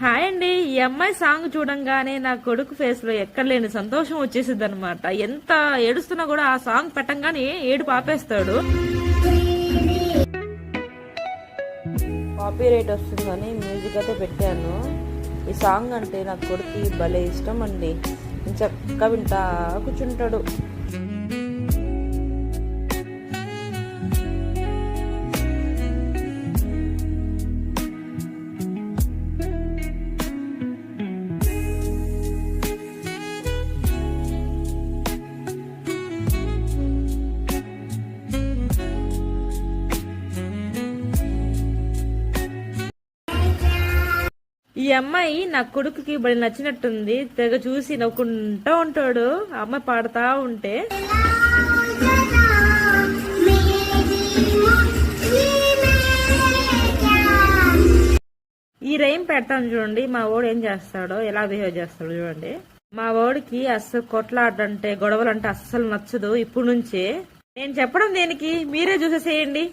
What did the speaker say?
Hi అండి. ఈ అమ్మాయి సాంగ్ చూడంగానే నా కొడుకు ఫేస్ లో ఎక్కడలేని సంతోషం వచ్చేసిద్ది అనమాట. ఎంత ఏడుస్తున్నా కూడా ఆ సాంగ్ పెట్టంగానే ఏడు పాపేస్తాడు. కాపీ రైట్ వస్తుందని మ్యూజిక్ అయితే పెట్టాను. ఈ సాంగ్ అంటే నా కొడుకు భలే ఇష్టం అండి. చక్కగా వింటా కూర్చుంటాడు. ఈ అమ్మాయి నా కొడుకుకి బడి నచ్చినట్టుంది. తెగ చూసి నవ్వుకుంటా ఉంటాడు ఆ అమ్మాయి పాడుతా ఉంటే. ఈ రైమ్ పెడతాను చూడండి. మా వాడు ఏం చేస్తాడో, ఎలా బిహేవ్ చేస్తాడో చూడండి. మా వాడికి అస్సలు కొట్లాడంటే, గొడవలంటే అస్సలు నచ్చదు. ఇప్పుడు నుంచే నేను చెప్పడం దేనికి, మీరే చూసేసేయండి.